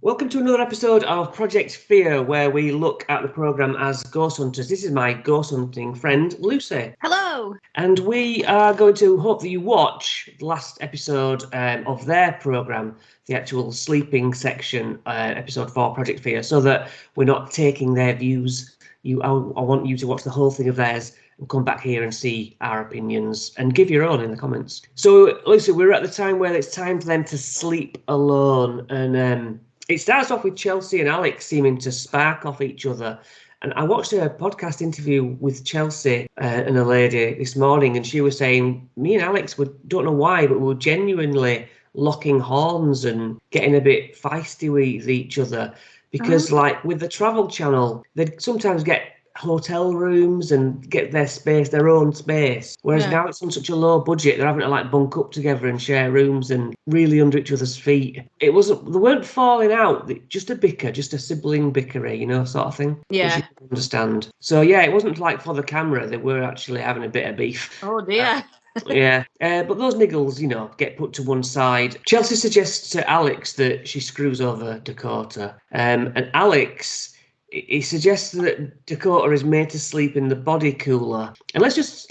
Welcome to another episode of Project Fear, where we look at the programme as ghost hunters. This is my ghost hunting friend, Lucy. Hello. And we are going to hope that you watch the last episode of their programme, the actual sleeping section, episode 4, Project Fear, so that we're not taking their views. I want you to watch the whole thing of theirs and come back here and see our opinions and give your own in the comments. So, Lucy, we're at the time where it's time for them to sleep alone, and it starts off with Chelsea and Alex seeming to spark off each other. And I watched a podcast interview with Chelsea and a lady this morning, and she was saying, me and Alex, don't know why, but we were genuinely locking horns and getting a bit feisty with each other. Because, like, with the Travel Channel, they'd sometimes get hotel rooms and get their own space. Whereas now it's on such a low budget, they're having to like bunk up together and share rooms and really under each other's feet. They weren't falling out, just a bicker, just a sibling bickery, sort of thing. Yeah. Which you can understand. So yeah, it wasn't like for the camera, they were actually having a bit of beef. Oh dear. Yeah, but those niggles, get put to one side. Chelsea suggests to Alex that she screws over Dakota, and Alex, he suggests that Dakota is made to sleep in the body cooler. And let's just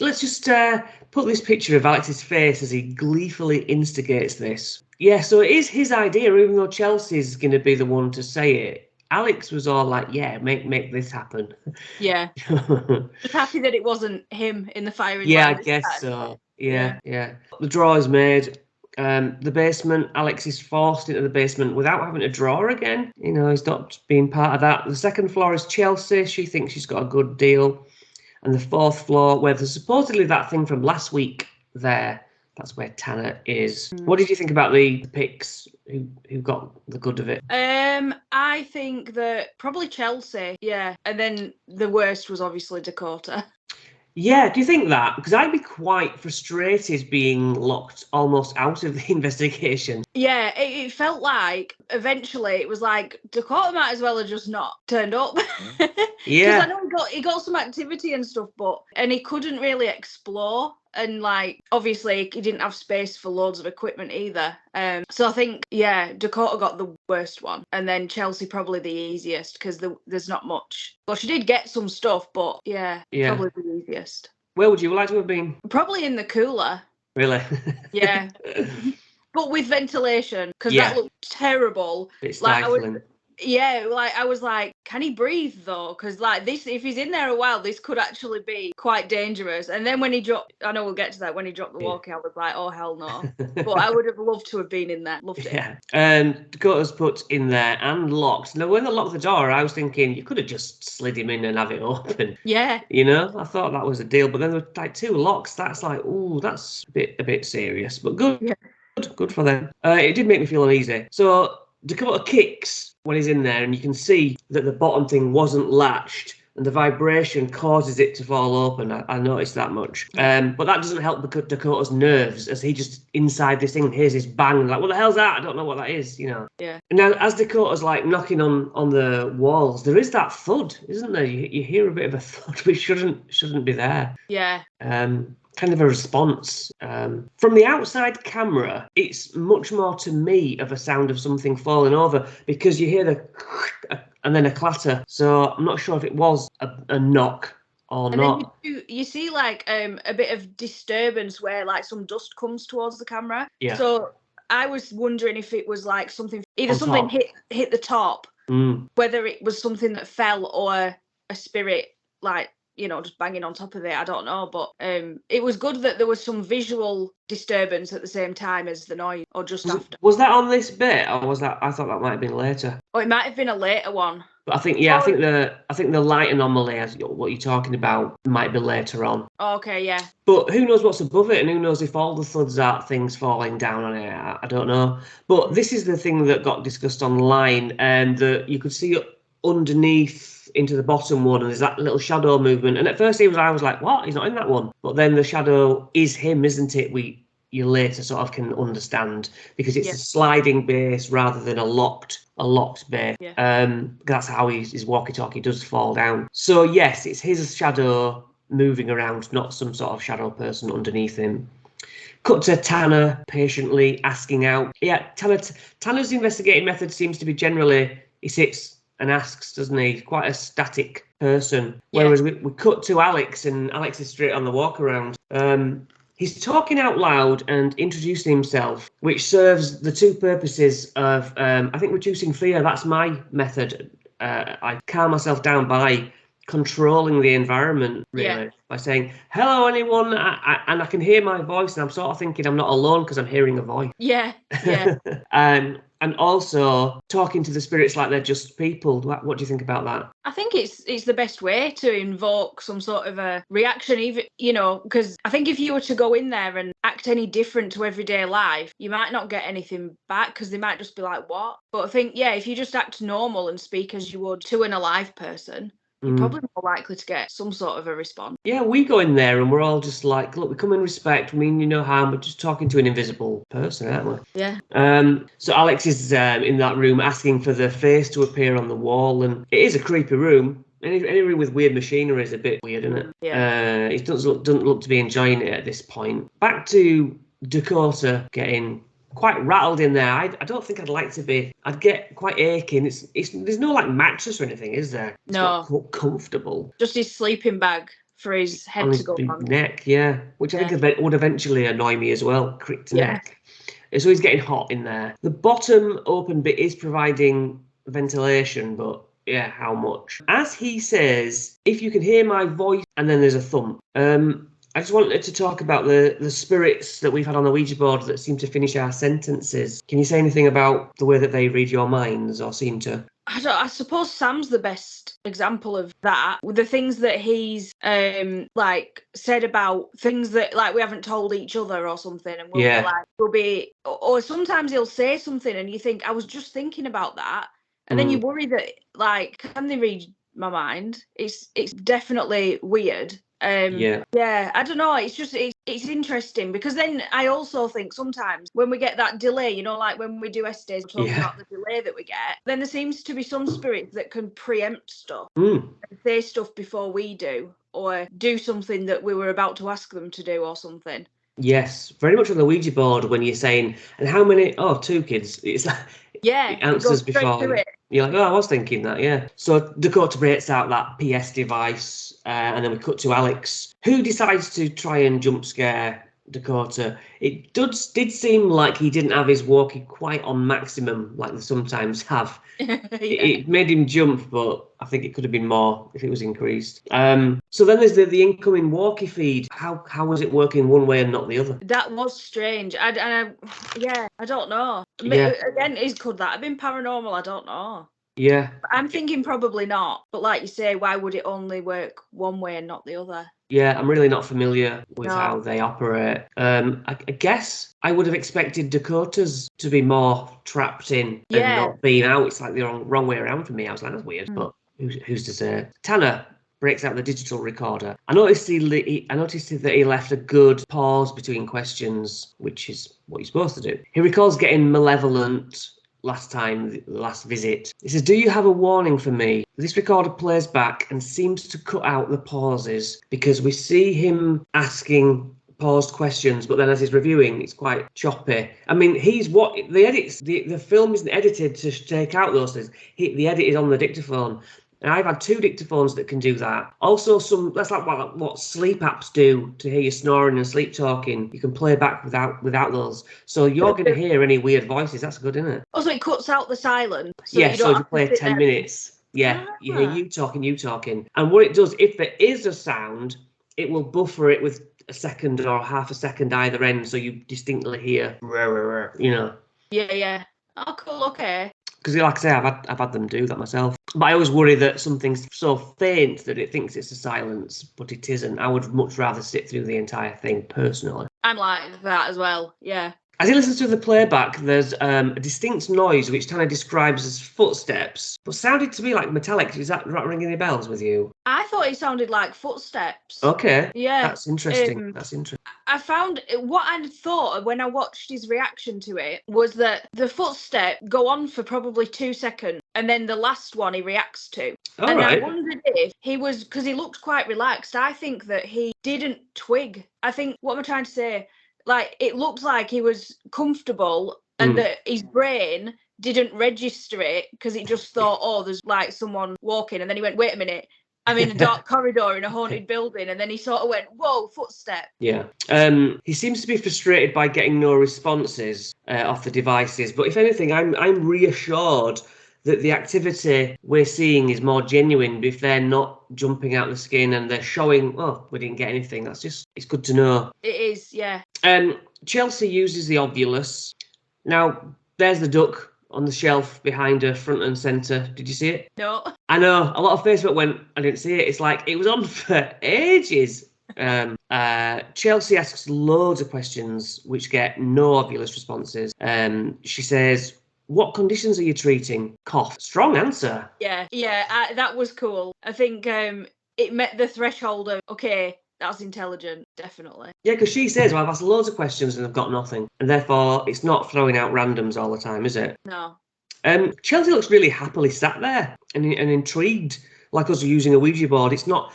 put this picture of Alex's face as he gleefully instigates this. Yeah, so it is his idea, even though Chelsea's going to be the one to say it. Alex was all like, yeah, make this happen. Yeah. Just happy that it wasn't him in the firing Yeah, line. I guess so. Yeah. The draw is made. The basement, Alex is forced into the basement without having to draw again. He's not being part of that. The second floor is Chelsea. She thinks she's got a good deal. And the fourth floor, where there's supposedly that thing from last week there, that's where Tanner is. What did you think about the picks? Who got the good of it? I think that probably Chelsea, yeah. And then the worst was obviously Dakota. Yeah, do you think that? Because I'd be quite frustrated being locked almost out of the investigation. Yeah, it felt like eventually it was like Dakota might as well have just not turned up. Yeah. Because I know he got some activity and stuff, and he couldn't really explore. And like, obviously he didn't have space for loads of equipment either. So I think, yeah, Dakota got the worst one. And then Chelsea probably the easiest because there's not much. Well, she did get some stuff, but yeah, probably the easiest. Where would you like to have been? Probably in the cooler. Really? Yeah. But with ventilation, because that looked terrible. It's stifling. I was like, can he breathe though? Because like this, if he's in there a while, this could actually be quite dangerous. And then when he dropped, I know we'll get to that, when he dropped the walkie, I was like, oh hell no. But I would have loved to have been in there. Loved it. Yeah. Dakota's put in there and locked. Now when they locked the door, I was thinking you could have just slid him in and have it open. Yeah. I thought that was a deal. But then there were like 2 locks. That's like, ooh, that's a bit serious. But good. Yeah. Good for them. It did make me feel uneasy. So Dakota kicks when he's in there, and you can see that the bottom thing wasn't latched, and the vibration causes it to fall open. I noticed that much. But that doesn't help Dakota's nerves, as he just inside this thing hears this bang, like, what the hell's that? I don't know what that is, Yeah. And now, as Dakota's like knocking on the walls, there is that thud, isn't there? You hear a bit of a thud, which shouldn't be there. Yeah. Kind of a response. From the outside camera, it's much more to me of a sound of something falling over, because you hear the and then a clatter. So I'm not sure if it was a knock or not. Then you see like a bit of disturbance where like some dust comes towards the camera. Yeah. So I was wondering if it was like something hit the top, whether it was something that fell or a spirit like, just banging on top of it. I don't know, but it was good that there was some visual disturbance at the same time as the noise, or just after. Was that on this bit, or was that? I thought that might have been later. Oh, it might have been a later one. But I think the light anomaly, as what you're talking about, might be later on. Oh, okay, yeah. But who knows what's above it, and who knows if all the thuds are things falling down on it? I don't know. But this is the thing that got discussed online, and that you could see underneath into the bottom one, and there's that little shadow movement. And at first I was like, what? He's not in that one. But then the shadow is him, isn't it? You later sort of can understand, because it's a sliding base rather than a locked base. Yeah. That's how his walkie-talkie does fall down. So yes, it's his shadow moving around, not some sort of shadow person underneath him. Cut to Tanner patiently asking out. Yeah, Tanner's investigating method seems to be generally he sits and asks, doesn't he? He's quite a static person. Yeah. Whereas we cut to Alex, and Alex is straight on the walk around. He's talking out loud and introducing himself, which serves the two purposes of, I think, reducing fear. That's my method. I calm myself down by controlling the environment, really, by saying, hello, anyone, and I can hear my voice, and I'm sort of thinking I'm not alone because I'm hearing a voice. Yeah. And also talking to the spirits like they're just people. What do you think about that? I think it's the best way to invoke some sort of a reaction, even, because I think if you were to go in there and act any different to everyday life, you might not get anything back because they might just be like, what? But I think, if you just act normal and speak as you would to an alive person, you're probably more likely to get some sort of a response. Yeah, we go in there and we're all just like, look, we come in respect. We mean, harm. We're just talking to an invisible person, aren't we? Yeah. So Alex is in that room asking for the face to appear on the wall, and it is a creepy room. Any room with weird machinery is a bit weird, isn't it? Yeah. He doesn't look to be enjoying it at this point. Back to Dakota getting quite rattled in there. I don't think I'd like to be. I'd get quite aching. There's no like mattress or anything, is there? It's not comfortable. Just his sleeping bag for his head on to his go big on. neck, which I think would eventually annoy me as well. Cricked neck. So he's getting hot in there. The bottom open bit is providing ventilation, but how much? As he says, if you can hear my voice, and then there's a thump. I just wanted to talk about the spirits that we've had on the Ouija board that seem to finish our sentences. Can you say anything about the way that they read your minds or seem to? I suppose Sam's the best example of that. With the things that he's said about things that like we haven't told each other or something, and we'll be or sometimes he'll say something and you think I was just thinking about that, and then you worry that like can they read my mind? It's definitely weird. I don't know. It's just it's interesting because then I also think sometimes when we get that delay, like when we do estates, we're talking about the delay that we get, then there seems to be some spirits that can preempt stuff and say stuff before we do, or do something that we were about to ask them to do or something. Yes, very much on the Ouija board when you're saying, and how many? Oh, 2 kids. It's like it answers before. You're like, oh, I was thinking that, So Dakota breaks out that PS device, and then we cut to Alex, who decides to try and jump scare Dakota. It did seem like he didn't have his walkie quite on maximum, like they sometimes have. It made him jump, but I think it could have been more if it was increased. So then there's the incoming walkie feed. How was it working one way and not the other? That was strange. I don't know. Again, could that have been paranormal? I don't know. Yeah. I'm thinking probably not. But like you say, why would it only work one way and not the other? Yeah, I'm really not familiar with how they operate. I guess I would have expected Dakota's to be more trapped in and not being out. It's like the wrong way around for me. I was like, that's weird, but who's to say? Tanner breaks out the digital recorder. I noticed that he left a good pause between questions, which is what you're supposed to do. He recalls getting malevolent the last visit. He says, do you have a warning for me? This recorder plays back and seems to cut out the pauses because we see him asking paused questions, but then as he's reviewing, it's quite choppy. I mean, the film isn't edited to take out those things. The edit is on the dictaphone. And I've had 2 dictaphones that can do that. Also, that's like what sleep apps do to hear you snoring and sleep talking. You can play back without those. So you're going to hear any weird voices. That's good, isn't it? Also, it cuts out the silence. So if you play 10 minutes, you hear you talking. And what it does, if there is a sound, it will buffer it with a second or half a second either end, so you distinctly hear, Yeah. Oh, cool. Okay. Because, like I say, I've had them do that myself. But I always worry that something's so faint that it thinks it's a silence, but it isn't. I would much rather sit through the entire thing, personally. I'm like that as well, yeah. As he listens to the playback, there's a distinct noise which Tanner describes as footsteps, but sounded to me like metallic. Is that not ringing any bells with you? I thought it sounded like footsteps. Okay. Yeah. That's interesting. I found what I thought when I watched his reaction to it was that the footstep go on for probably 2 seconds, and then the last one he reacts to. All right. I wondered if he was, because he looked quite relaxed. I think that he didn't twig. I think, what am I trying to say? like it looked like he was comfortable and that his brain didn't register it because it just thought, oh, there's like someone walking, and then he went, wait a minute, I'm in a dark corridor in a haunted building, and then he sort of went, whoa, footstep. Yeah. He seems to be frustrated by getting no responses off the devices, but if anything, I'm reassured that the activity we're seeing is more genuine if they're not jumping out the skin and they're showing, oh, we didn't get anything. It's good to know. It is, yeah. Chelsea uses the Ovulus. Now, there's the duck on the shelf behind her, front and centre. Did you see it? No. I know, a lot of Facebook went, I didn't see it. It's like, it was on for ages. Chelsea asks loads of questions which get no Ovulus responses. She says, what conditions are you treating? Cough. Strong answer. Yeah, that was cool. I think it met the threshold of, okay, that's intelligent, definitely. Yeah, because she says, well, I've asked loads of questions and I've got nothing. And therefore, it's not throwing out randoms all the time, is it? No. Chelsea looks really happily sat there and intrigued, like us using a Ouija board. It's not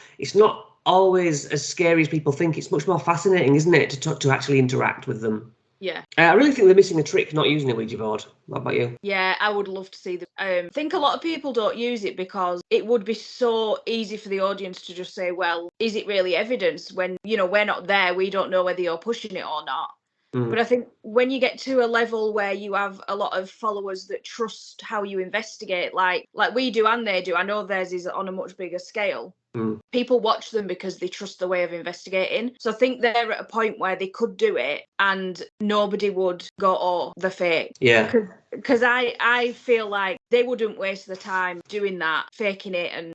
always as scary as people think. It's much more fascinating, isn't it, to actually interact with them? Yeah. I really think they're missing a trick not using a Ouija board. What about you? Yeah, I would love to see them. I think a lot of people don't use it because it would be so easy for the audience to just say, well, is it really evidence when, we're not there, we don't know whether you're pushing it or not. But I think when you get to a level where you have a lot of followers that trust how you investigate, like we do and they do, I know theirs is on a much bigger scale. People watch them because they trust the way of investigating. So I think they're at a point where they could do it and nobody would go, oh, they're fake. Yeah. Because I feel like they wouldn't waste the time doing that, faking it, and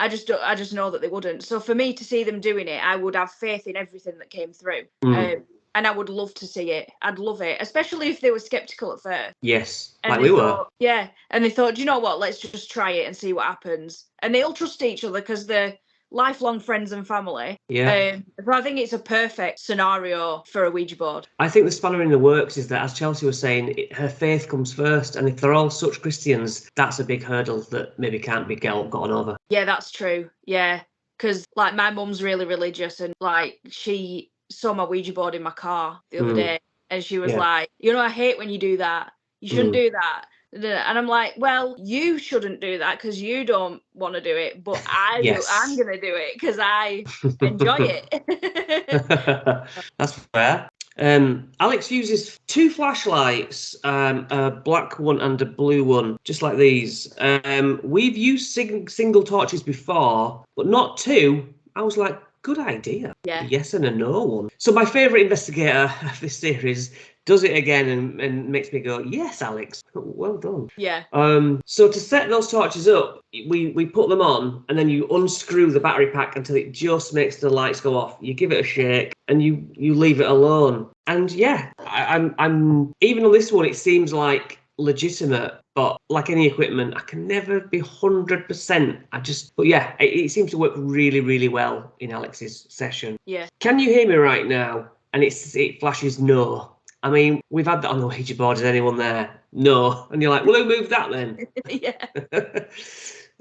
I just know that they wouldn't. So for me to see them doing it, I would have faith in everything that came through. And I would love to see it. I'd love it, especially if they were skeptical at first. Yes, and like we were. Yeah, and they thought, you know what, let's just try it and see what happens. And they all trust each other because they're lifelong friends and family. Yeah. So I think it's a perfect scenario for a Ouija board. I think the spanner in the works is that, as Chelsea was saying, her faith comes first. And if they're all such Christians, that's a big hurdle that maybe can't be gotten over. Yeah, that's true. Yeah, because like my mum's really religious, and like she saw my Ouija board in my car the other day, and she was like, I hate when you do that. You shouldn't do that. And I'm like, well, you shouldn't do that because you don't want to do it, but I'm going to do it because I enjoy it. That's fair. Alex uses 2 flashlights, a black one and a blue one, just like these. We've used single torches before, but not 2. I was like, good idea. Yeah. Yes and a no one. So my favourite investigator of this series does it again and makes me go, yes, Alex, well done. Yeah. So to set those torches up, we put them on and then you unscrew the battery pack until it just makes the lights go off. You give it a shake and you leave it alone. And yeah, I'm even on this one, it seems like legitimate, but like any equipment, I can never be 100%. But yeah, it seems to work really, really well in Alex's session. Yeah. Can you hear me right now? And it flashes no. I mean, we've had that on the Ouija board. Is anyone there? No. And you're like, well, who moved that then? Yeah.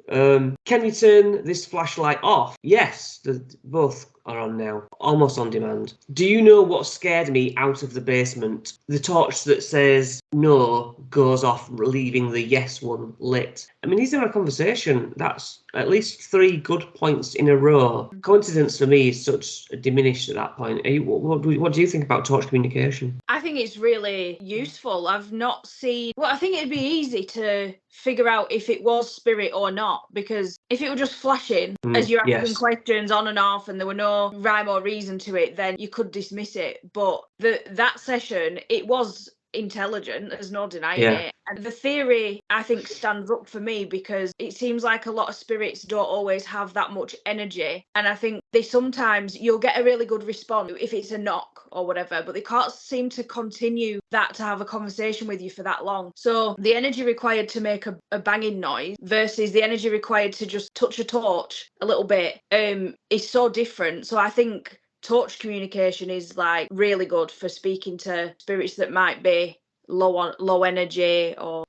Can you turn this flashlight off? Yes, both are on now, almost on demand. Do you know what scared me out of the basement? The torch that says no goes off, leaving the yes one lit. I mean, he's in a conversation. That's at least 3 good points in a row. Coincidence for me is such diminished at that point. What do you think about torch communication? I think it's really useful. I've not seen... Well, I think it'd be easy to figure out if it was spirit or not, because if it were just flashing as you're asking questions on and off and there were no rhyme or reason to it, then you could dismiss it. But that session, it was intelligent, there's no denying it. And the theory, I think, stands up for me because it seems like a lot of spirits don't always have that much energy. And I think you'll get a really good response if it's a knock or whatever, but they can't seem to continue that to have a conversation with you for that long. So the energy required to make a banging noise versus the energy required to just touch a torch a little bit is so different. So I think torch communication is like really good for speaking to spirits that might be low energy or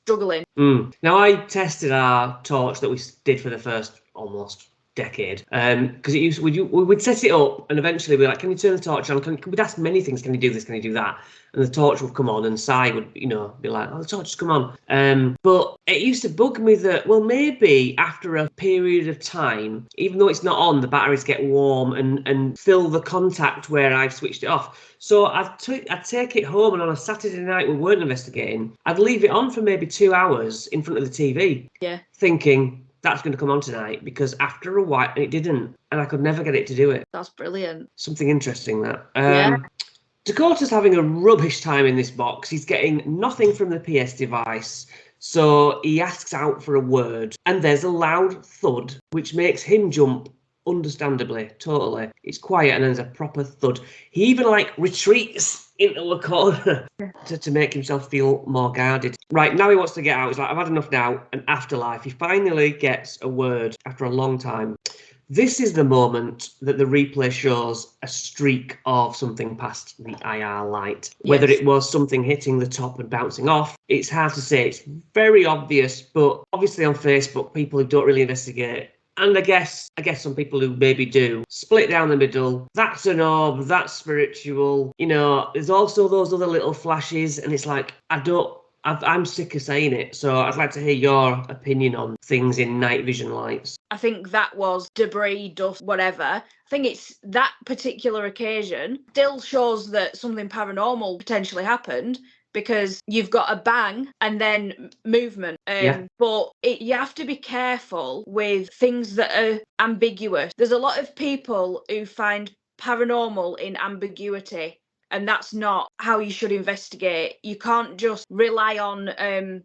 struggling. Now I tested our torch that we did for the first almost decade. Because we would set it up, and eventually we're like, can you turn the torch on? We'd ask many things. Can you do this? Can you do that? And the torch would come on, and Si would, be like, oh, the torch has come on. But it used to bug me that, well, maybe after a period of time, even though it's not on, the batteries get warm and fill the contact where I've switched it off. So I'd take it home, and on a Saturday night we weren't investigating, I'd leave it on for maybe 2 hours in front of the TV, thinking that's going to come on tonight, because after a while it didn't, and I could never get it to do it. That's brilliant. Something interesting that. Dakota's having a rubbish time in this box. He's getting nothing from the PS device. So he asks out for a word, and there's a loud thud, which makes him jump, understandably, totally. It's quiet, and there's a proper thud. He even, retreats into a corner to make himself feel more guarded. Right, now he wants to get out. He's like, I've had enough now. And afterlife, he finally gets a word after a long time. This is the moment that the replay shows a streak of something past the IR light. Yes. Whether it was something hitting the top and bouncing off, it's hard to say. It's very obvious, but obviously on Facebook, people who don't really investigate, and I guess some people who maybe do, split down the middle. That's an orb, that's spiritual. There's also those other little flashes, and it's like, I'm sick of saying it, so I'd like to hear your opinion on things in night vision lights. I think that was debris, dust, whatever. I think it's that particular occasion still shows that something paranormal potentially happened, because you've got a bang and then movement. But you have to be careful with things that are ambiguous. There's a lot of people who find paranormal in ambiguity, and that's not how you should investigate. You can't just rely on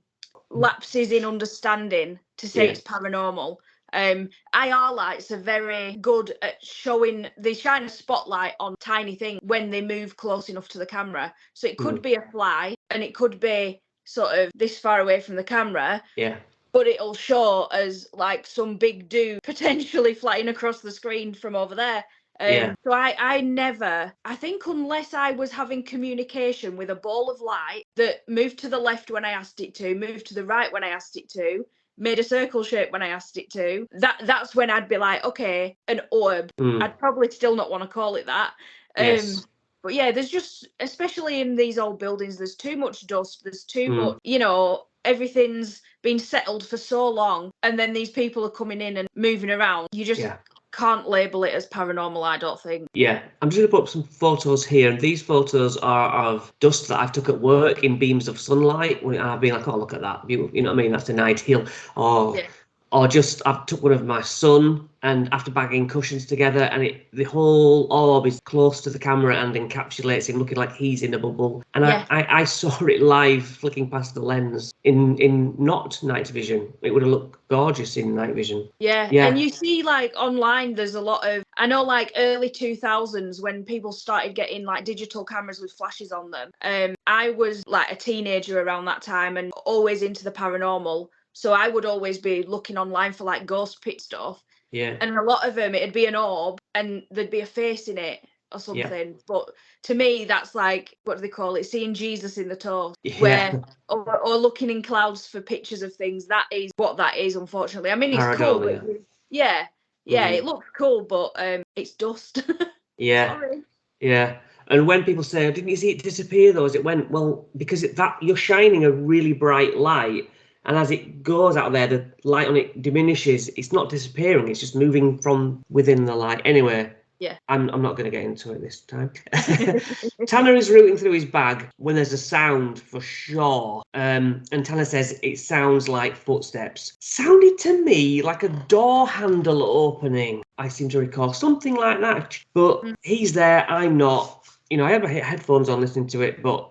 lapses in understanding to say it's paranormal. IR lights are very good at they shine a spotlight on tiny things when they move close enough to the camera. So it could be a fly, and it could be sort of this far away from the camera. Yeah. But it'll show as some big dude potentially flying across the screen from over there. So I think unless I was having communication with a ball of light that moved to the left when I asked it to, moved to the right when I asked it to, made a circle shape when I asked it to, that's when I'd be like, okay, an orb. I'd probably still not want to call it that. Yes. But yeah, there's just, especially in these old buildings, there's too much dust, there's too much, everything's been settled for so long, and then these people are coming in and moving around. You just can't label it as paranormal, I don't think. Yeah, I'm just going to put up some photos here, and these photos are of dust that I've took at work in beams of sunlight. I've been like, oh, look at that, you know what I mean, that's an ideal. Or just I've took one of my son, and after bagging cushions together, and the whole orb is close to the camera and encapsulates him, looking like he's in a bubble. And I saw it live flicking past the lens in not night vision. It would have looked gorgeous in night vision. Yeah. And you see online, there's a lot of, I know early 2000s when people started getting digital cameras with flashes on them. I was a teenager around that time and always into the paranormal. So I would always be looking online for ghost pit stuff. Yeah. And a lot of them, it'd be an orb and there'd be a face in it or something. Yeah. But to me, that's what do they call it? Seeing Jesus in the toast. Yeah. Or looking in clouds for pictures of things. That is what that is, unfortunately. I mean, it's cool. But it looks cool, but it's dust. Yeah. Sorry. Yeah. And when people say, didn't you see it disappear though as it went? Well, because you're shining a really bright light. And as it goes out there, the light on it diminishes. It's not disappearing. It's just moving from within the light. Anyway, I'm not going to get into it this time. Tanner is rooting through his bag when there's a sound for sure. And Tanner says it sounds like footsteps. Sounded to me like a door handle opening. I seem to recall something like that. But he's there. I'm not. I have my headphones on listening to it, but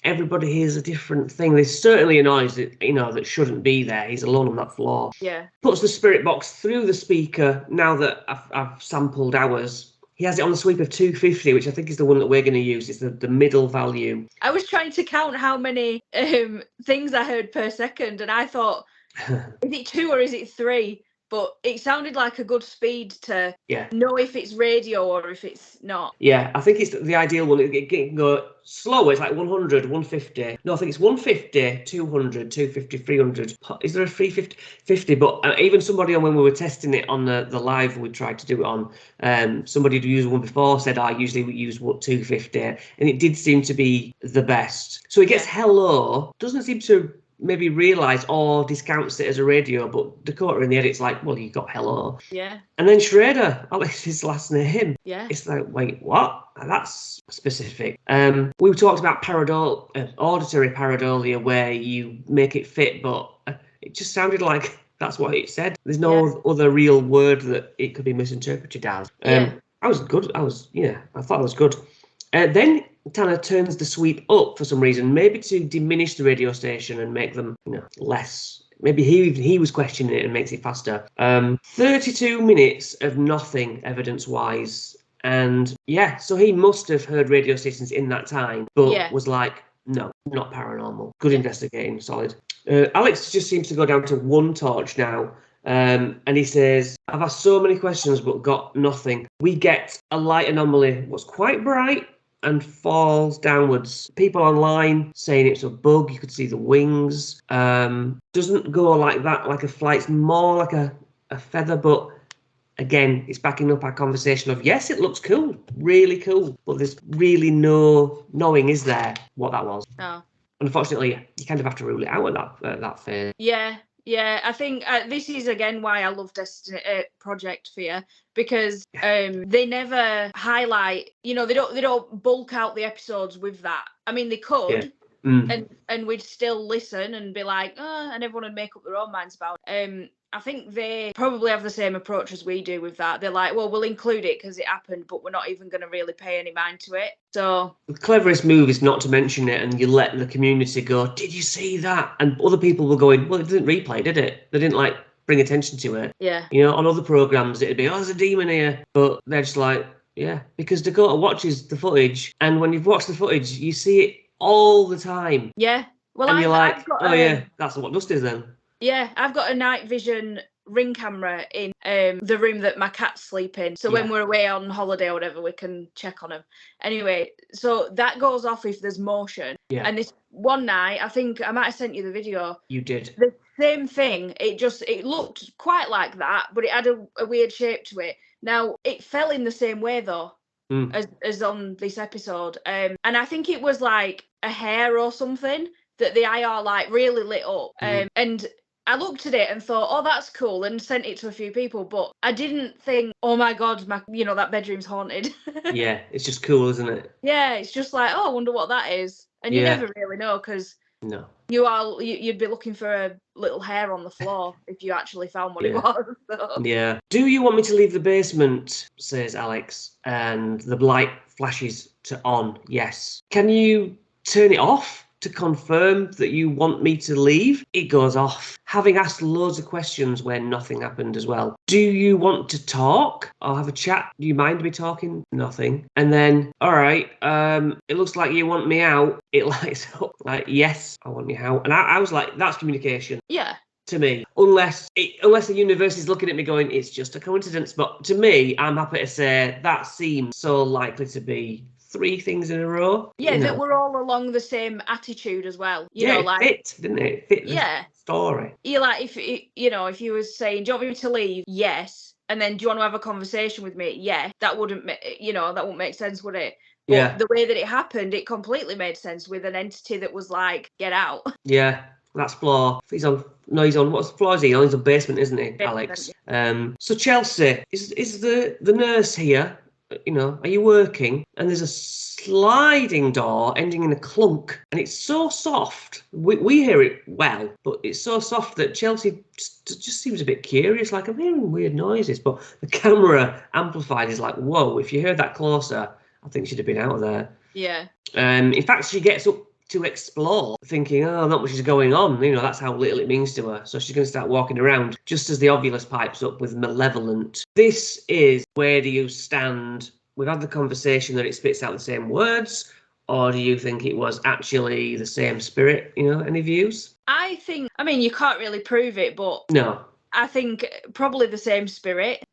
everybody hears a different thing. There's certainly a noise that that shouldn't be there. He's alone on that floor. Yeah. Puts the spirit box through the speaker. Now that I've sampled ours, he has it on the sweep of 250, which I think is the one that we're going to use. It's the middle value. I was trying to count how many things I heard per second, and I thought, is it 2 or is it 3? but it sounded like a good speed to Yeah. know if it's radio or if it's not. Yeah, I think it's the ideal one. It can go slower. It's like 100, 150. No, I think it's 150, 200, 250, 300. Is there a 350? 50, but even somebody on when we were testing it on the live we tried to do it on, somebody who used one before said I usually would use 250, and it did seem to be the best. So it gets hello, doesn't seem to maybe realise or discounts it as a radio, but Dakota in the edit's like, well, you got hello. Yeah. And then Schrader, Alex's last name. Yeah. It's like, wait, what? That's specific. We talked about auditory pareidolia, where you make it fit, but it just sounded like that's what it said. There's no other real word that it could be misinterpreted as. I was good. I thought it was good. Then Tanner turns the sweep up for some reason, maybe to diminish the radio station and make them, less. Maybe he was questioning it and makes it faster. 32 minutes of nothing evidence-wise. And so he must have heard radio stations in that time, but was like, no, not paranormal. Good investigating, solid. Alex just seems to go down to one torch now. And he says, I've asked so many questions but got nothing. We get a light anomaly, what's quite bright, and falls downwards. People online saying it's a bug, you could see the wings. Doesn't go like that, like a flight, it's more like a feather, but again, it's backing up our conversation of, yes, it looks cool, really cool, but there's really no knowing, is there, what that was. No. Unfortunately, you kind of have to rule it out at that phase. Yeah, I think this is again why I love Project Fear, because they never highlight, they don't bulk out the episodes with that. I mean, they could, and we'd still listen and be like, and everyone would make up their own minds about it. I think they probably have the same approach as we do with that. They're like, well, we'll include it because it happened, but we're not even going to really pay any mind to it. So the cleverest move is not to mention it, and you let the community go, did you see that? And other people will go in, well, it didn't replay, did it? They didn't bring attention to it. Yeah. On other programs, it'd be, there's a demon here. But they're just like, yeah, because Dakota watches the footage, and when you've watched the footage, you see it all the time. Yeah. Well, and you're like, that's what dust is then. Yeah, I've got a night vision Ring camera in the room that my cats sleep in. So when we're away on holiday or whatever, we can check on them. Anyway, so that goes off if there's motion. Yeah. And this one night, I think I might have sent you the video. You did. The same thing. It looked quite like that, but it had a weird shape to it. Now, it fell in the same way, though. As on this episode. And I think it was like a hair or something that the IR really lit up. And I looked at it and thought, oh, that's cool, and sent it to a few people, but I didn't think, oh my God, that bedroom's haunted. Yeah, it's just cool, isn't it? Yeah, it's just like, oh, I wonder what that is. And you never really know, because you'd be looking for a little hair on the floor if you actually found what it was. So. Yeah. Do you want me to leave the basement, says Alex, and the light flashes to on? Yes. Can you turn it off to confirm that you want me to leave? It goes off, having asked loads of questions where nothing happened as well. Do you want to talk or have a chat? Do you mind me talking? Nothing. And then, all right, it looks like you want me out. It lights up like, yes, I want you out. And I was like, that's communication. Yeah. To me, unless the universe is looking at me going, it's just a coincidence. But to me, I'm happy to say that seems so likely to be 3 things in a row. Yeah, that we're all along the same attitude as well. It fit, didn't it? It fit the story. You're like, if you were saying, do you want me to leave? Yes. And then, do you want to have a conversation with me? Yeah. That wouldn't make sense, would it? But the way that it happened, it completely made sense with an entity that was like, get out. Yeah. That's floor. He's on. What's the floor is he on? He's on basement, isn't he, Alex? So Chelsea, is the nurse here? Are you working? And there's a sliding door ending in a clunk, and it's so soft. We hear it well, but it's so soft that Chelsea just seems a bit curious. Like, I'm hearing weird noises, but the camera amplified is like, whoa! If you heard that closer, I think she'd have been out of there. Yeah. In fact, she gets up to explore, thinking, not much is going on. That's how little it means to her. So she's going to start walking around just as the Ovulus pipes up with malevolent. This is, where do you stand? We've had the conversation that it spits out the same words, or do you think it was actually the same spirit? Any views? I think, you can't really prove it, but no. I think probably the same spirit.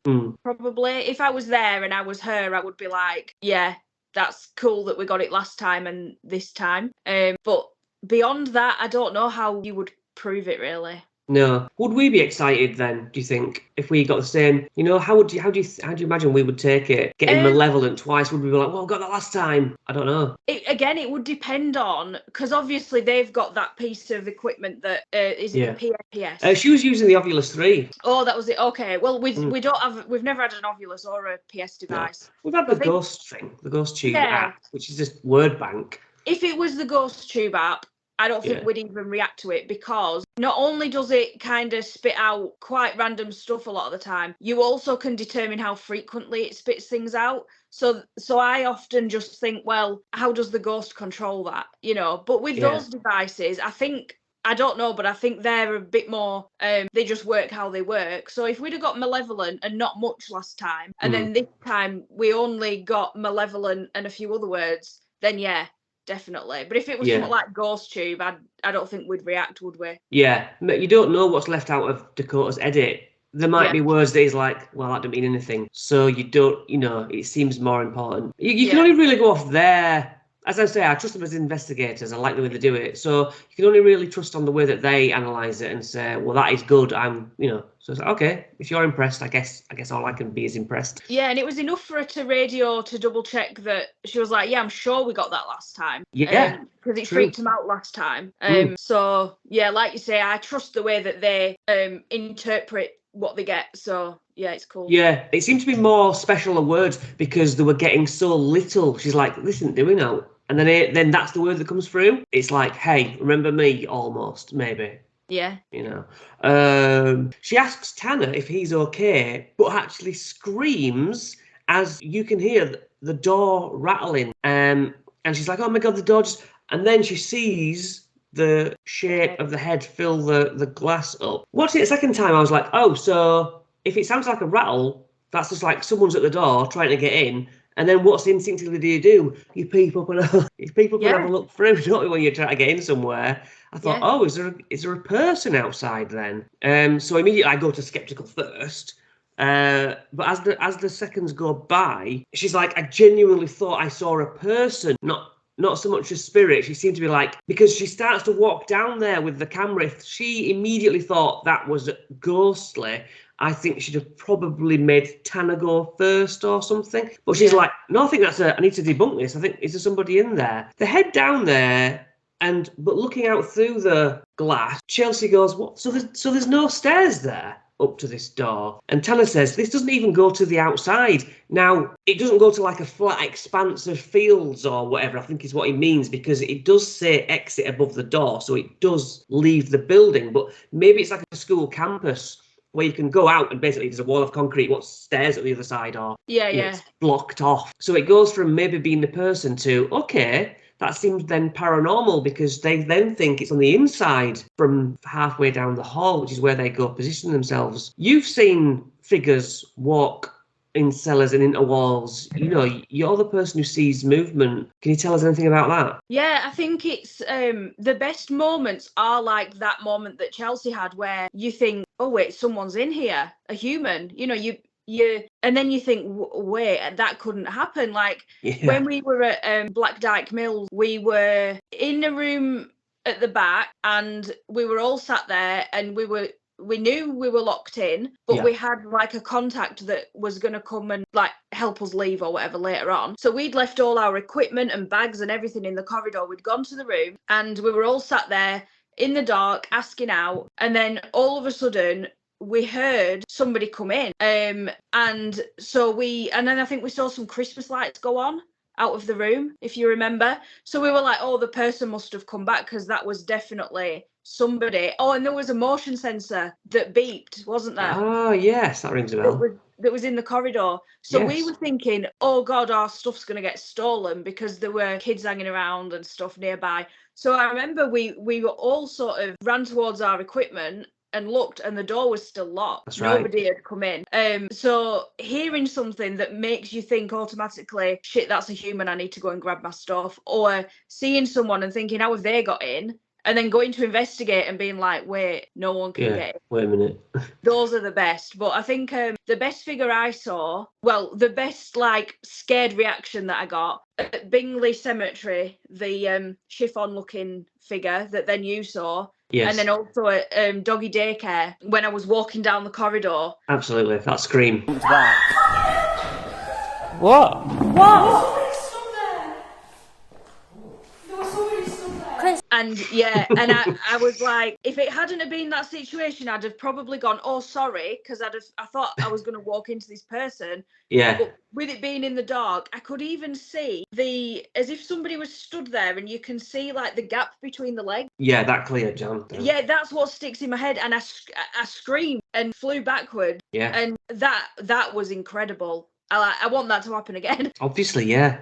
Probably. If I was there and I was her, I would be like, yeah, that's cool that we got it last time and this time. But beyond that, I don't know how you would prove it really. No. Would we be excited then, do you think, if we got the same, how do you imagine we would take it? Getting malevolent twice, would we be like, well, I got that last time? I don't know. It would depend on, because obviously they've got that piece of equipment that is it the PAPS? She was using the Ovilus 3. Oh, that was it. Okay. Well, we've never had an Ovilus or a PS device. No. We've had the Ghost thing, the Ghost Tube app, which is just word bank. If it was the Ghost Tube app, I don't think we'd even react to it, because not only does it kind of spit out quite random stuff a lot of the time, you also can determine how frequently it spits things out. So I often just think, well, how does the ghost control that? But with those devices, I don't know, but I think they're a bit more, they just work how they work. So if we'd have got malevolent and not much last time, and then this time we only got malevolent and a few other words, then yeah, definitely. But if it was something like Ghost Tube, I don't think we'd react, would we? Yeah, you don't know what's left out of Dakota's edit. There might be words that he's like, well, that don't mean anything. So you don't, it seems more important. You can only really go off there. As I say, I trust them as investigators. I like the way they do it. So you can only really trust on the way that they analyse it and say, well, that is good. So it's like, okay, if you're impressed, I guess all I can be is impressed. Yeah, and it was enough for her to radio to double check that she was like, yeah, I'm sure we got that last time. Yeah. Because it freaked him out last time. So yeah, like you say, I trust the way that they interpret what they get. So yeah, it's cool. Yeah, it seemed to be more special words because they were getting so little. She's like, this isn't doing out. And then that's the word that comes through. It's like, hey, remember me, almost, maybe. Yeah. She asks Tanner if he's okay, but actually screams as you can hear the door rattling. And she's like, oh my God, the door just... And then she sees the shape of the head fill the glass up. Watching it a second time, I was like, oh, so if it sounds like a rattle, that's just like someone's at the door trying to get in. And then what's instinctively do you do? You peep up and have a look through, don't you, when you're trying to get in somewhere? I thought, oh, is there a person outside then? So immediately I go to skeptical first. But as the seconds go by, she's like, I genuinely thought I saw a person, not so much a spirit. She seemed to be like, because she starts to walk down there with the camera. If she immediately thought that was ghostly, I think she'd have probably made Tanner go first or something. But she's like, no, I think I need to debunk this. I think, is there somebody in there? They head down there, but looking out through the glass, Chelsea goes, what? So there's no stairs there up to this door. And Tanner says, this doesn't even go to the outside. Now, it doesn't go to like a flat expanse of fields or whatever, I think is what he means, because it does say exit above the door. So it does leave the building, but maybe it's like a school campus where you can go out and basically there's a wall of concrete, what stairs at the other side or it's blocked off. So it goes from maybe being the person to, okay, that seems then paranormal, because they then think it's on the inside from halfway down the hall, which is where they go position themselves. You've seen figures walk in cellars and into walls. You're the person who sees movement. Can you tell us anything about that? Yeah, I think it's the best moments are like that moment that Chelsea had where you think, oh wait, someone's in here, a human. You and then you think, wait, that couldn't happen. Like when we were at Black Dyke Mills, we were in a room at the back and we were all sat there and we knew we were locked in, but we had like a contact that was going to come and like help us leave or whatever later on. So we'd left all our equipment and bags and everything in the corridor. We'd gone to the room and we were all sat there in the dark asking out. And then all of a sudden we heard somebody come in. And then I think we saw some Christmas lights go on out of the room, if you remember. So we were like, oh, the person must have come back, because that was definitely somebody. Oh, and there was a motion sensor that beeped, wasn't there? Oh, yes, that rings a bell. That was in the corridor. So we were thinking, oh God, our stuff's going to get stolen, because there were kids hanging around and stuff nearby. So I remember we were all sort of ran towards our equipment and looked, and the door was still locked. That's right. Nobody had come in. So hearing something that makes you think automatically, shit, that's a human, I need to go and grab my stuff, or seeing someone and thinking, how have they got in? and then going to investigate and being like, wait, no one can get it. Wait a minute. Those are the best. But I think the best figure I saw, well, the best like scared reaction that I got at Bingley Cemetery, the chiffon looking figure that then you saw. Yes. And then also at doggy daycare when I was walking down the corridor. Absolutely, that scream. What? And yeah, and I was like, if it hadn't have been that situation, I'd have probably gone, oh, sorry, because I thought I was going to walk into this person. Yeah. But with it being in the dark, I could even see as if somebody was stood there, and you can see like the gap between the legs. Yeah, that clear, John. Yeah, that's what sticks in my head, and I screamed and flew backward. Yeah. And that was incredible. I want that to happen again. Obviously, yeah.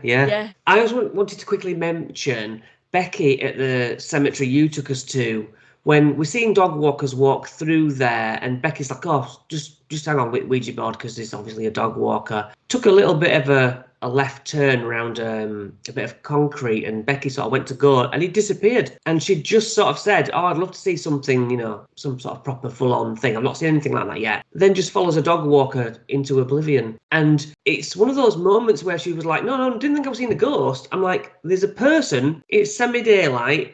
I also wanted to quickly mention Becky at the cemetery you took us to, when we're seeing dog walkers walk through there, and Becky's like, oh, just hang on with Ouija board, because there's obviously a dog walker. Took a little bit of a left turn around a bit of concrete, and Becky sort of went to go, and he disappeared. And she just sort of said, oh, I'd love to see something, some sort of proper full-on thing. I've not seen anything like that yet. Then just follows a dog walker into oblivion. And it's one of those moments where she was like, no, I didn't think I was seeing a ghost. I'm like, there's a person, it's semi-daylight,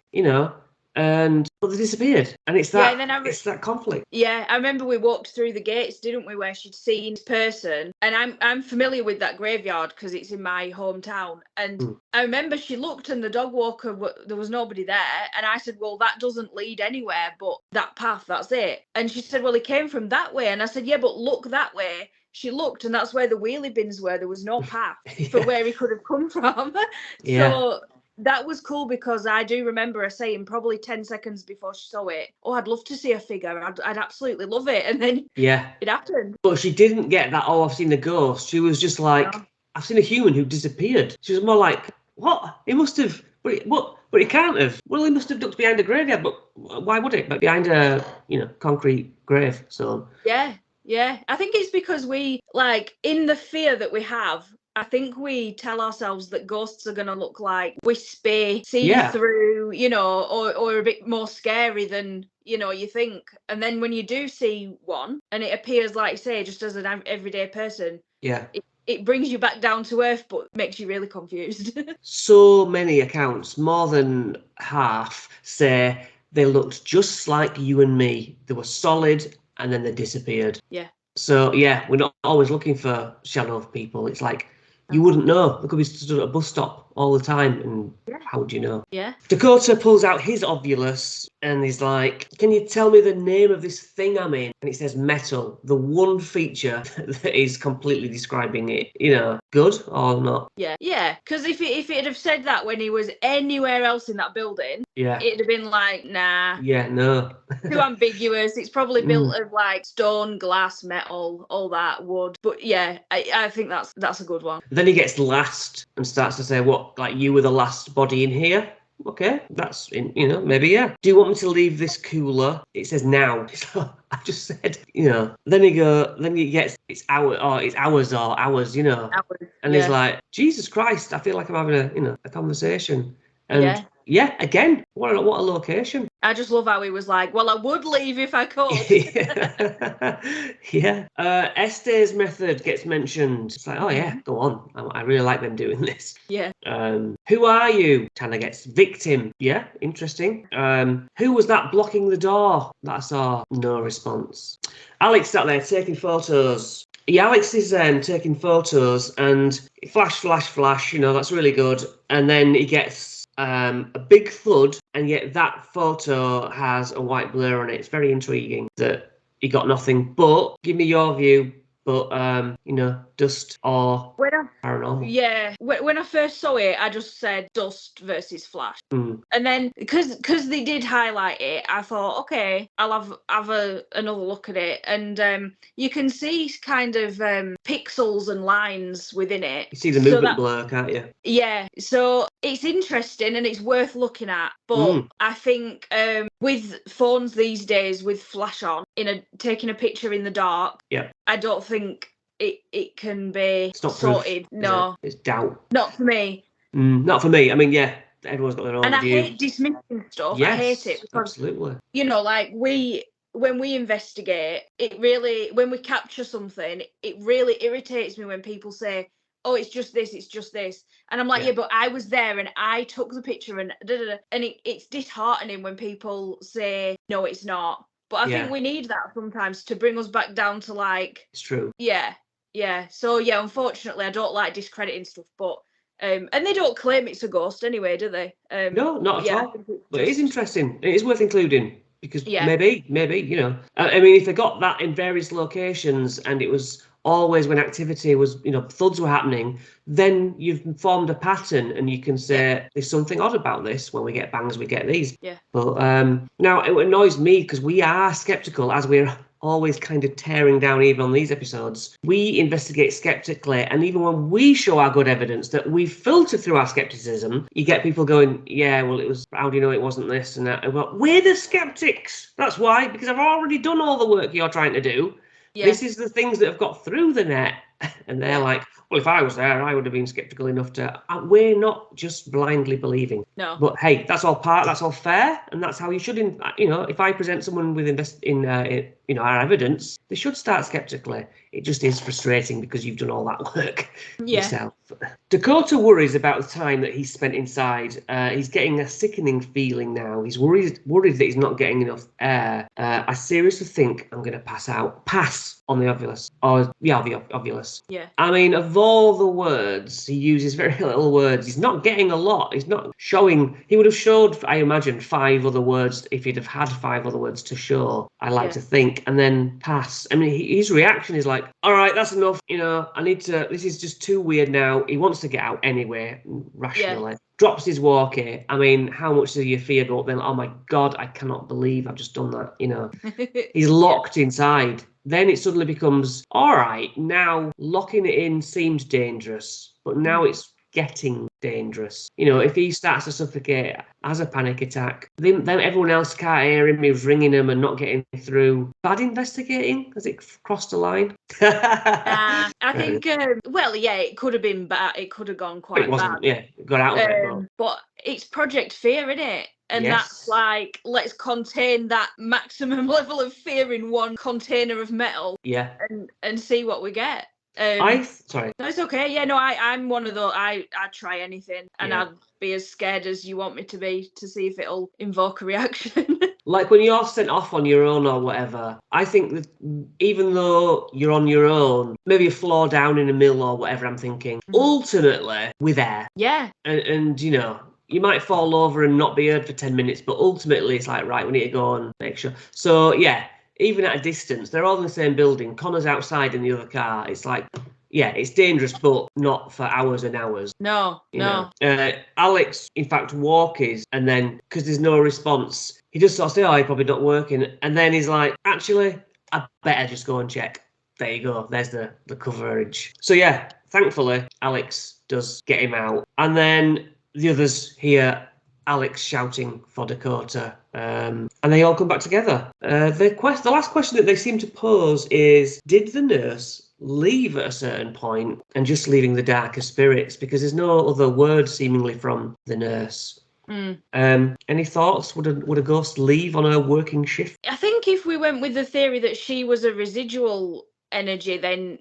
but they disappeared, and it's that it's that conflict. Yeah, I remember we walked through the gates, didn't we, where she'd seen this person, and I'm familiar with that graveyard because it's in my hometown. And I remember she looked, and the dog walker, there was nobody there, and I said, well, that doesn't lead anywhere, but that path, that's it. And she said, well, he came from that way, and I said, yeah, but look that way. She looked, and that's where the wheelie bins were. There was no path for where he could have come from. So that was cool, because I do remember her saying probably 10 seconds before she saw it, oh, I'd love to see a figure. I'd absolutely love it. And then it happened. But she didn't get that, oh, I've seen a ghost. She was just like, I've seen a human who disappeared. She was more like, what? He must have, but he can't have. Well, he must have ducked behind a graveyard, but why would it? But behind a, concrete grave. So Yeah. I think it's because we, like, in the fear that we have, I think we tell ourselves that ghosts are going to look like wispy, see-through, or a bit more scary than, you think. And then when you do see one, and it appears, like you say, just as an everyday person, it brings you back down to earth, but makes you really confused. So many accounts, more than half, say they looked just like you and me. They were solid, and then they disappeared. Yeah. So, we're not always looking for shadow people. It's like, you wouldn't know. They could be stood at a bus stop all the time, and how would you know? Yeah. Dakota pulls out his Ovulus, and he's like, can you tell me the name of this thing I'm in? And it says metal, the one feature that is completely describing it. Good or not? Yeah. Because if it had said that when he was anywhere else in that building, it'd have been like, nah. Yeah, no. Too ambiguous. It's probably built of like stone, glass, metal, all that, wood. But yeah, I think that's a good one. Then he gets last and starts to say, what, like you were the last body in here? Okay, that's in, maybe, yeah. Do you want me to leave this cooler? It says now. So I just said, Then he gets, it's hours, Hours. And he's like, Jesus Christ, I feel like I'm having a conversation. And again, what a location. I just love how he was like, well, I would leave if I could. Estes method gets mentioned. It's like, oh yeah, go on. I really like them doing this. Yeah. Who are you? Tanner gets victim. Yeah, interesting. Who was that blocking the door? That I saw. No response. Alex sat there taking photos. Yeah, Alex is taking photos, and flash, that's really good. And then he gets a big thud, and yet that photo has a white blur on it. It's very intriguing that he got nothing. But give me your view. But dust or paranormal. Yeah, when I first saw it, I just said dust versus flash. And then because they did highlight it, I thought, okay, I'll have another look at it. And you can see kind of pixels and lines within it. You see the movement blur, can't you? Yeah, so it's interesting and it's worth looking at. But I think with phones these days with flash on, taking a picture in the dark, I don't think it can be sorted. Proof, no, it's doubt. Not for me. Not for me. I mean, everyone's got their own And I view. hate dismissing stuff. Yes, I hate it because, absolutely. you know, like when we investigate, when we capture something, it really irritates me when people say, oh, it's just this. And I'm like, yeah, but I was there and I took the picture and and it's disheartening when people say, no, it's not. But I think we need that sometimes to bring us back down to like, it's true. Yeah. So yeah, unfortunately, I don't like discrediting stuff, but and they don't claim it's a ghost anyway, do they? No, not at all. But it is interesting. It is worth including because maybe, you know, I mean, if they got that in various locations and it was always when activity was, you know, thuds were happening, then you've formed a pattern and you can say there's something odd about this. When we get bangs, we get these. Yeah. But now it annoys me because we are skeptical, as we're always kind of tearing down even on these episodes. We investigate skeptically, and even when we show our good evidence that we filter through our skepticism, you get people going, yeah, well, it was, how do you know it wasn't this and that? Well, we're the skeptics. That's why, because I've already done all the work you're trying to do. This is the things that have got through the net. And they're like, well, if I was there, I would have been skeptical enough to. We're not just blindly believing. No. But hey, that's all fair, and that's how you should. You know, if I present someone with you know, our evidence, they should start skeptically. It just is frustrating because you've done all that work yourself. Dakota worries about the time that he's spent inside. He's getting a sickening feeling now. He's worried that he's not getting enough air. I seriously think I'm going to pass out. Pass on the ovulus. The ovulus. Yeah. I mean, of all the words, he uses very little words. He's not getting a lot. He's not showing. He would have showed, I imagine, 5 other words if he'd have had 5 other words to show. I like to think, and then pass. I mean, his reaction is like, all right, that's enough. You know, I need to. This is just too weird now. He wants to get out anyway, rationally. Drops his walkie. I mean, how much do you fear? But then, oh my God, I cannot believe I've just done that. You know, he's locked inside. Then it suddenly becomes, all right, now locking it in seemed dangerous, but now it's getting dangerous. You know, if he starts to suffocate, has a panic attack, then everyone else can't hear him, he was ringing him and not getting through. Bad investigating? Has it crossed a line? I think, it could have been bad. It could have gone quite bad. It wasn't, it got out of it. But it's Project Fear, isn't it? And that's like, let's contain that maximum level of fear in one container of metal. Yeah. And see what we get. Sorry. No, it's okay. Yeah, no, I'm one of those. I'd try anything, and I'd be as scared as you want me to be to see if it'll invoke a reaction. Like when you're sent off on your own or whatever, I think that even though you're on your own, maybe a floor down in a mill or whatever, I'm thinking, ultimately, we're there. Yeah. And you know, you might fall over and not be heard for 10 minutes, but ultimately it's like, right, we need to go and make sure. So, even at a distance, they're all in the same building. Connor's outside in the other car. It's like, it's dangerous, but not for hours and hours. No. Alex, in fact, walks, and then, because there's no response, he just sort of says, oh, you're probably not working. And then he's like, actually, I better just go and check. There you go. There's the coverage. So, thankfully, Alex does get him out. And then the others hear Alex shouting for Dakota, and they all come back together. The last question that they seem to pose is, did the nurse leave at a certain point and just leaving the darker spirits? Because there's no other word seemingly from the nurse. Any thoughts? Would a ghost leave on her working shift? I think if we went with the theory that she was a residual energy, then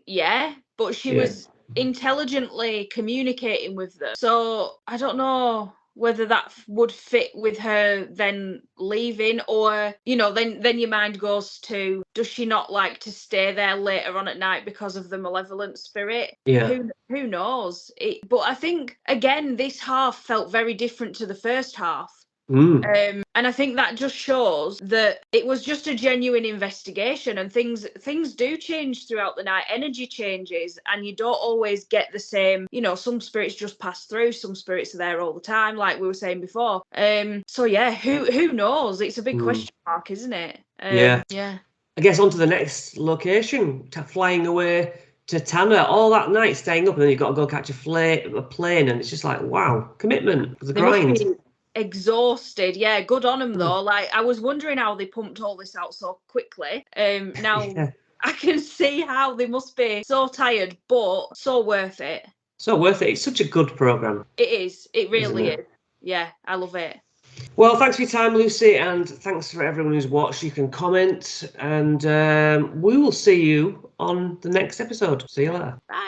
but she was intelligently communicating with them. So I don't know whether that would fit with her then leaving, or, you know, then your mind goes to, does she not like to stay there later on at night because of the malevolent spirit? Who knows? But I think, again, this half felt very different to the first half. And I think that just shows that it was just a genuine investigation, and things do change throughout the night. Energy changes, and you don't always get the same, you know, some spirits just pass through, some spirits are there all the time, like we were saying before. Who knows? It's a big question mark, isn't it? I guess on to the next location, flying away to Tanner all that night, staying up, and then you've got to go catch a plane, and it's just like, wow, commitment, the grind. Exhausted. Good on them though. Like, I was wondering how they pumped all this out so quickly. Now I can see how they must be so tired, but so worth it. It's such a good program. It is. It really is. yeah, I love it. Well, thanks for your time, Lucy, and thanks for everyone who's watched. You can comment, and we will see you on the next episode. See you later. Bye.